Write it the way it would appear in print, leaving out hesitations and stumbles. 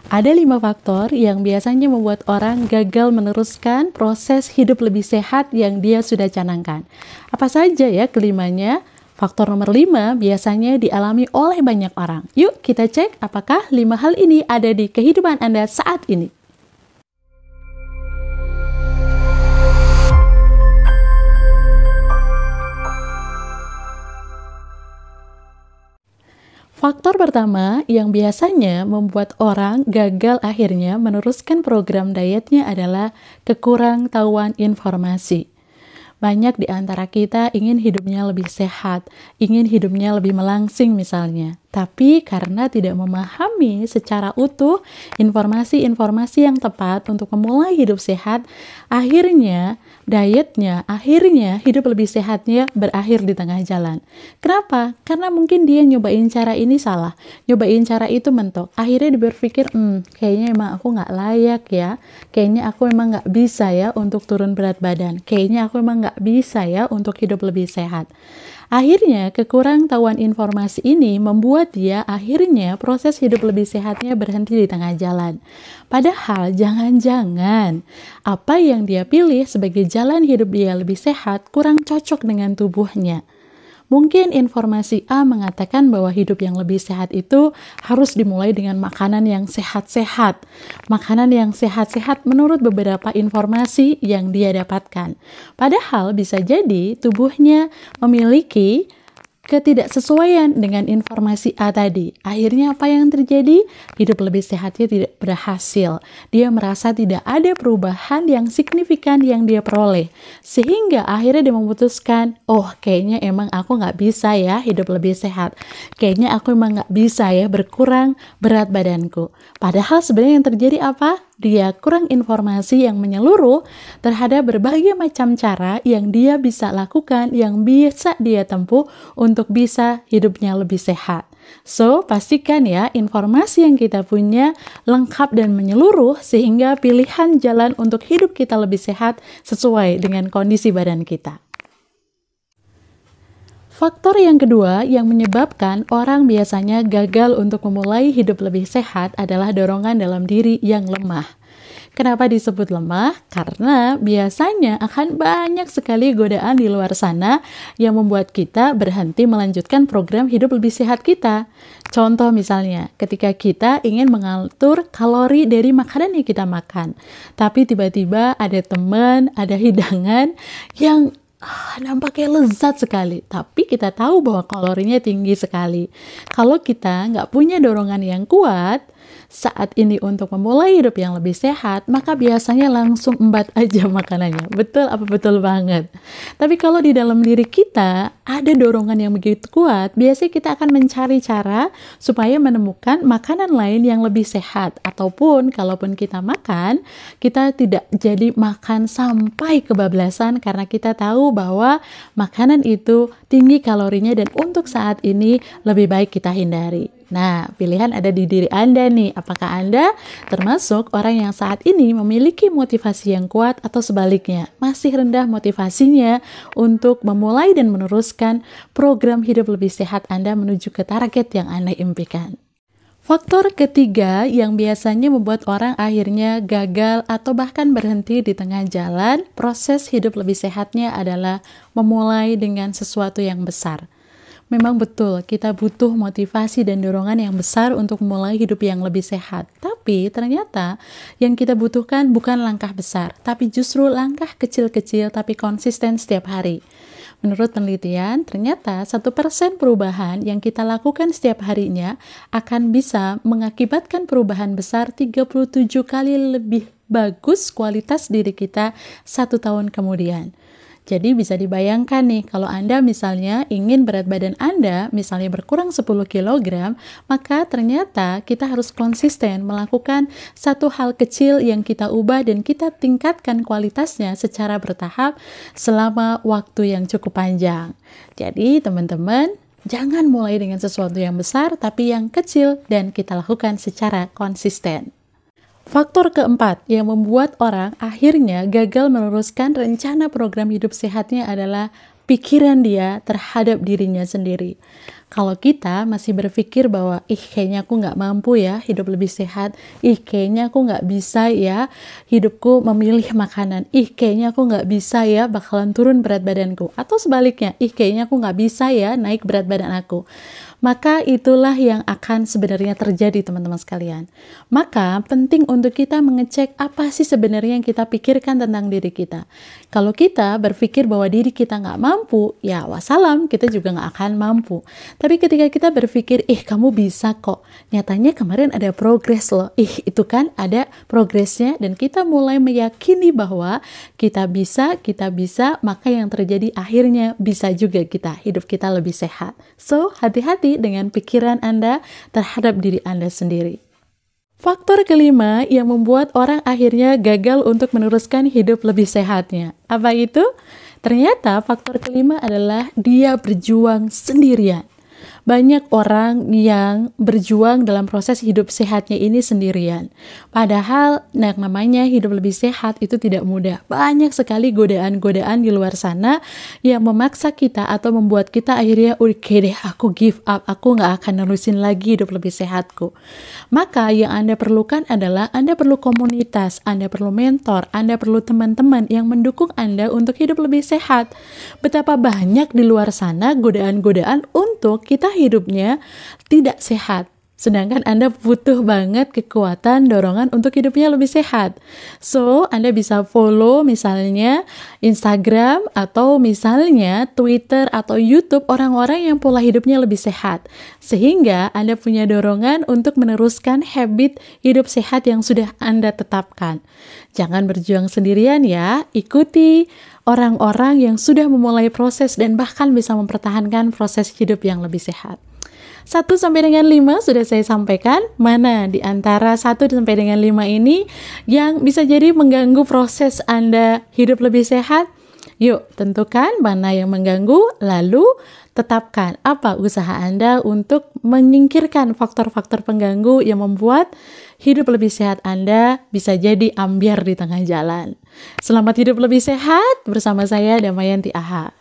Ada 5 faktor yang biasanya membuat orang gagal meneruskan proses hidup lebih sehat yang dia sudah canangkan. Apa saja ya kelimanya? Faktor nomor 5 biasanya dialami oleh banyak orang. Yuk kita cek apakah 5 hal ini ada di kehidupan Anda saat ini. Faktor pertama yang biasanya membuat orang gagal akhirnya meneruskan program dietnya adalah kekurangtahuan informasi. Banyak di antara kita ingin hidupnya lebih sehat, ingin hidupnya lebih melangsing misalnya. Tapi karena tidak memahami secara utuh informasi-informasi yang tepat untuk memulai hidup sehat, akhirnya hidup lebih sehatnya berakhir di tengah jalan. Kenapa? Karena mungkin dia nyobain cara ini salah, nyobain cara itu mentok. Akhirnya dia berpikir, kayaknya emang aku nggak layak ya, kayaknya aku emang nggak bisa ya untuk turun berat badan, kayaknya aku emang nggak bisa ya untuk hidup lebih sehat. Akhirnya, kekurangtahuan informasi ini membuat dia akhirnya proses hidup lebih sehatnya berhenti di tengah jalan. Padahal, jangan-jangan apa yang dia pilih sebagai jalan hidup dia lebih sehat kurang cocok dengan tubuhnya. Mungkin informasi A mengatakan bahwa hidup yang lebih sehat itu harus dimulai dengan makanan yang sehat-sehat. Makanan yang sehat-sehat menurut beberapa informasi yang dia dapatkan. Padahal bisa jadi tubuhnya memiliki ketidaksesuaian dengan informasi A tadi. Akhirnya apa yang terjadi? Hidup lebih sehatnya tidak berhasil. Dia merasa tidak ada perubahan yang signifikan yang dia peroleh. Sehingga akhirnya dia memutuskan, kayaknya emang aku nggak bisa ya hidup lebih sehat. Kayaknya aku emang nggak bisa ya berkurang berat badanku. Padahal sebenarnya yang terjadi apa? Dia kurang informasi yang menyeluruh terhadap berbagai macam cara yang dia bisa lakukan, yang bisa dia tempuh untuk bisa hidupnya lebih sehat. So, pastikan ya informasi yang kita punya lengkap dan menyeluruh sehingga pilihan jalan untuk hidup kita lebih sehat sesuai dengan kondisi badan kita. Faktor yang kedua yang menyebabkan orang biasanya gagal untuk memulai hidup lebih sehat adalah dorongan dalam diri yang lemah. Kenapa disebut lemah? Karena biasanya akan banyak sekali godaan di luar sana yang membuat kita berhenti melanjutkan program hidup lebih sehat kita. Contoh misalnya, ketika kita ingin mengatur kalori dari makanan yang kita makan, tapi tiba-tiba ada teman, ada hidangan yang nampaknya lezat sekali, tapi kita tahu bahwa kalorinya tinggi sekali. Kalau kita nggak punya dorongan yang kuat saat ini untuk memulai hidup yang lebih sehat, maka biasanya langsung embat aja makanannya. Betul apa betul banget? Tapi kalau di dalam diri kita ada dorongan yang begitu kuat, biasanya kita akan mencari cara supaya menemukan makanan lain yang lebih sehat. Ataupun kalaupun kita makan, kita tidak jadi makan sampai kebablasan karena kita tahu bahwa makanan itu tinggi kalorinya dan untuk saat ini lebih baik kita hindari. Nah, pilihan ada di diri Anda nih. Apakah Anda termasuk orang yang saat ini memiliki motivasi yang kuat atau sebaliknya masih rendah motivasinya untuk memulai dan meneruskan program hidup lebih sehat Anda menuju ke target yang Anda impikan? Faktor ketiga yang biasanya membuat orang akhirnya gagal atau bahkan berhenti di tengah jalan proses hidup lebih sehatnya adalah memulai dengan sesuatu yang besar. Memang betul, kita butuh motivasi dan dorongan yang besar untuk memulai hidup yang lebih sehat. Tapi ternyata yang kita butuhkan bukan langkah besar, tapi justru langkah kecil-kecil tapi konsisten setiap hari. Menurut penelitian, ternyata 1% perubahan yang kita lakukan setiap harinya akan bisa mengakibatkan perubahan besar 37 kali lebih bagus kualitas diri kita 1 tahun kemudian. Jadi bisa dibayangkan nih, kalau Anda misalnya ingin berat badan Anda misalnya berkurang 10 kg, maka ternyata kita harus konsisten melakukan satu hal kecil yang kita ubah dan kita tingkatkan kualitasnya secara bertahap selama waktu yang cukup panjang. Jadi teman-teman, jangan mulai dengan sesuatu yang besar, tapi yang kecil dan kita lakukan secara konsisten. Faktor keempat yang membuat orang akhirnya gagal meneruskan rencana program hidup sehatnya adalah pikiran dia terhadap dirinya sendiri. Kalau kita masih berpikir bahwa, kayaknya aku nggak mampu ya hidup lebih sehat, kayaknya aku nggak bisa ya hidupku memilih makanan, kayaknya aku nggak bisa ya bakalan turun berat badanku, atau sebaliknya, kayaknya aku nggak bisa ya naik berat badan aku. Maka itulah yang akan sebenarnya terjadi, teman-teman sekalian. Maka penting untuk kita mengecek apa sih sebenarnya yang kita pikirkan tentang diri kita. Kalau kita berpikir bahwa diri kita nggak mampu, ya wassalam, kita juga nggak akan mampu. Tapi ketika kita berpikir, kamu bisa kok, nyatanya kemarin ada progres loh, itu kan ada progresnya, dan kita mulai meyakini bahwa kita bisa, maka yang terjadi akhirnya bisa juga hidup kita lebih sehat. So, hati-hati dengan pikiran Anda terhadap diri Anda sendiri. Faktor kelima yang membuat orang akhirnya gagal untuk meneruskan hidup lebih sehatnya. Apa itu? Ternyata faktor kelima adalah dia berjuang sendirian. Banyak orang yang berjuang dalam proses hidup sehatnya ini sendirian. Padahal yang namanya hidup lebih sehat itu tidak mudah. Banyak sekali godaan-godaan di luar sana yang memaksa kita atau membuat kita akhirnya, oke deh, aku give up, aku gak akan nerusin lagi hidup lebih sehatku. Maka yang Anda perlukan adalah Anda perlu komunitas, Anda perlu mentor, Anda perlu teman-teman yang mendukung Anda untuk hidup lebih sehat. Betapa banyak di luar sana godaan-godaan untuk kita hidupnya tidak sehat. Sedangkan Anda butuh banget kekuatan, dorongan untuk hidupnya lebih sehat. So, Anda bisa follow misalnya Instagram atau misalnya Twitter atau YouTube orang-orang yang pola hidupnya lebih sehat. Sehingga Anda punya dorongan untuk meneruskan habit hidup sehat yang sudah Anda tetapkan. Jangan berjuang sendirian ya, ikuti orang-orang yang sudah memulai proses dan bahkan bisa mempertahankan proses hidup yang lebih sehat. 1 sampai dengan 5 sudah saya sampaikan. Mana di antara 1 sampai dengan 5 ini yang bisa jadi mengganggu proses Anda hidup lebih sehat? Yuk, tentukan mana yang mengganggu, lalu tetapkan apa usaha Anda untuk menyingkirkan faktor-faktor pengganggu yang membuat hidup lebih sehat Anda bisa jadi ambyar di tengah jalan. Selamat hidup lebih sehat bersama saya Damayanti AHA.